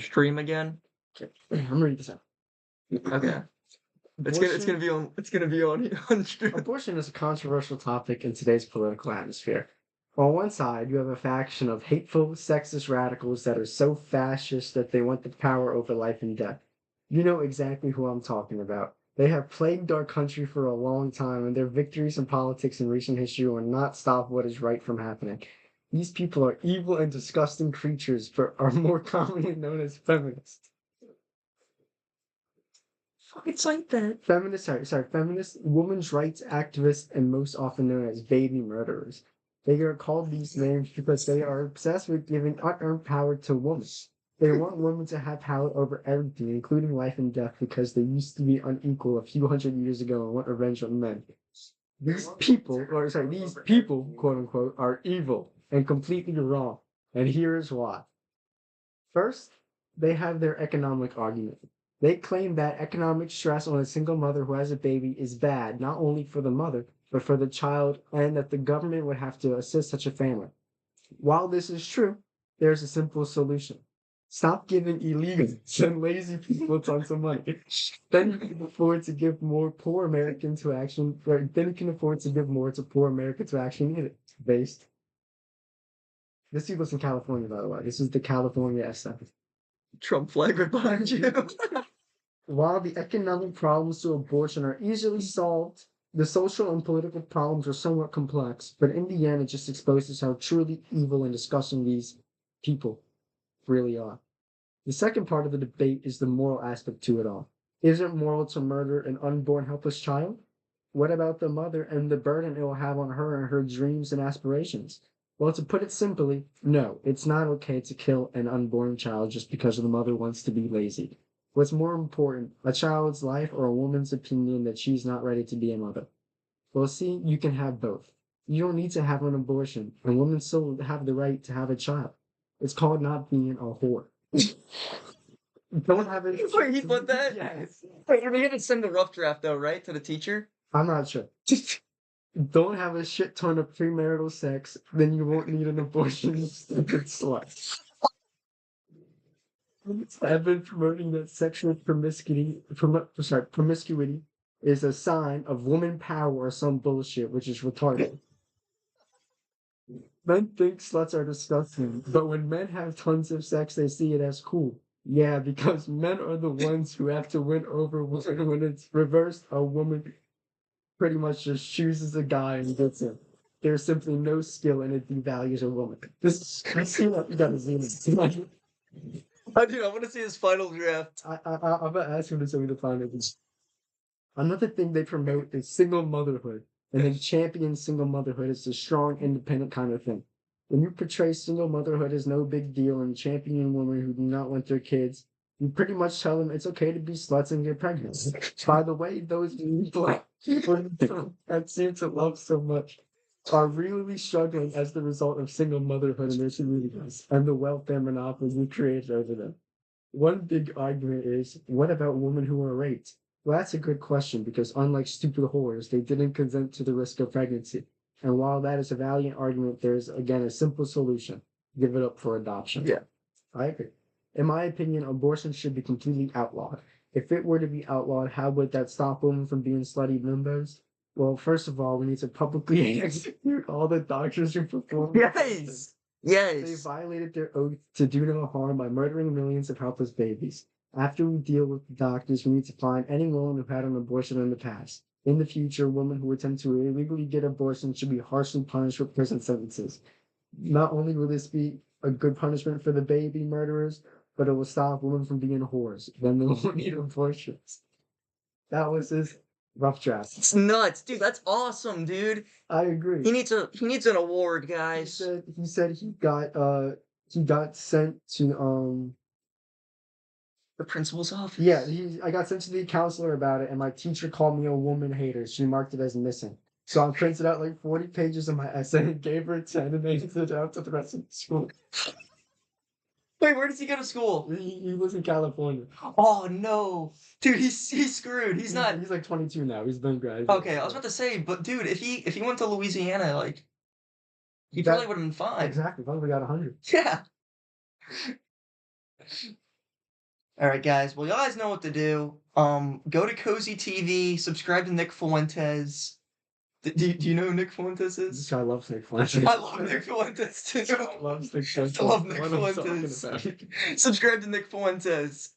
stream again? Okay, I'm reading this out. Okay. It's gonna be on stream. Abortion is a controversial topic in today's political atmosphere. On one side, you have a faction of hateful, sexist radicals that are so fascist that they want the power over life and death. You know exactly who I'm talking about. They have plagued our country for a long time, and their victories in politics in recent history will not stop what is right from happening. These people are evil and disgusting creatures, but are more commonly known as feminists. It's like that. Feminists, women's rights activists, and most often known as baby murderers. They are called these names because they are obsessed with giving unearned power to women. They want women to have power over everything, including life and death, because they used to be unequal a few hundred years ago and want revenge on men. These people, quote unquote, are evil and completely wrong. And here is why. First, they have their economic argument. They claim that economic stress on a single mother who has a baby is bad, not only for the mother, but for the child, and that the government would have to assist such a family. While this is true, there's a simple solution. Stop giving illegals and lazy people tons of money. Then you can afford to give more poor Americans to action, or then you can afford to give more to poor Americans who actually need it. Based. This was in California, by the way. This is the California SF. Trump flag right behind you. While the economic problems to abortion are easily solved, the social and political problems are somewhat complex, but in the end, it just exposes how truly evil and disgusting these people really are. The second part of the debate is the moral aspect to it all. Is it moral to murder an unborn helpless child? What about the mother and the burden it will have on her and her dreams and aspirations? Well, to put it simply, no, it's not okay to kill an unborn child just because the mother wants to be lazy. What's more important, a child's life or a woman's opinion that she's not ready to be a mother? Well, see, you can have both. You don't need to have an abortion, and women still have the right to have a child. It's called not being a whore. Don't have it. Wait, he put that? Yes. Wait, you're gonna send the rough draft though, right? To the teacher? I'm not sure. Don't have a shit ton of premarital sex, then you won't need an abortion, you stupid slut. I've been promoting that sexual promiscuity is a sign of woman power or some bullshit, which is retarded. Men think sluts are disgusting, but when men have tons of sex, they see it as cool. Yeah, because men are the ones who have to win over women. When it's reversed, a woman pretty much just chooses a guy and gets him. There's simply no skill and it devalues a woman. This is you gotta see this. Oh, dude, I want to see his final draft. I'm gonna ask him to tell me the final. Another thing they promote is single motherhood, and they champion single motherhood as a strong, independent kind of thing. When you portray single motherhood as no big deal and champion women who do not want their kids, you pretty much tell them it's okay to be sluts and get pregnant. By the way, those black people that seem to love so much are really struggling as the result of single motherhood in their communities and the welfare monopoly we created over them. One big argument is, what about women who are raped? Well, that's a good question because unlike stupid whores, they didn't consent to the risk of pregnancy. And while that is a valiant argument, there's again a simple solution. Give it up for adoption. Yeah. I agree. In my opinion, abortion should be completely outlawed. If it were to be outlawed, how would that stop women from being slutty bimbos? Well, first of all, we need to publicly execute all the doctors who perform. Yes. They Yes. violated their oath to do no harm by murdering millions of helpless babies. After we deal with the doctors, we need to find any woman who had an abortion in the past. In the future, women who attempt to illegally get abortions should be harshly punished with prison sentences. Not only will this be a good punishment for the baby murderers, but it will stop women from being whores. Then they won't need abortions. That was his rough draft. It's nuts, dude. That's awesome, dude. I agree. He needs an award, guys. He said he got sent to The principal's office. Yeah, I got sent to the counselor about it, and my teacher called me a woman hater. She marked it as missing. So I printed out like 40 pages of my essay and gave her 10 and handed it out to the rest of the school. Wait, where does he go to school? He was in California. Oh no, dude, he's screwed. He's not. He's like 22 now. He's been graduated. Okay, I was about to say, but dude, if he went to Louisiana, like, he probably would have been fine. Exactly. Probably got 100. Yeah. All right, guys. Well, you guys know what to do. Go to Cozy TV, subscribe to Nick Fuentes. Do you know who Nick Fuentes This is? guy loves Nick Fuentes. I love Nick Fuentes too. Loves Nick Fuentes. I love Nick What am I talking Fuentes. about? Subscribe to Nick Fuentes.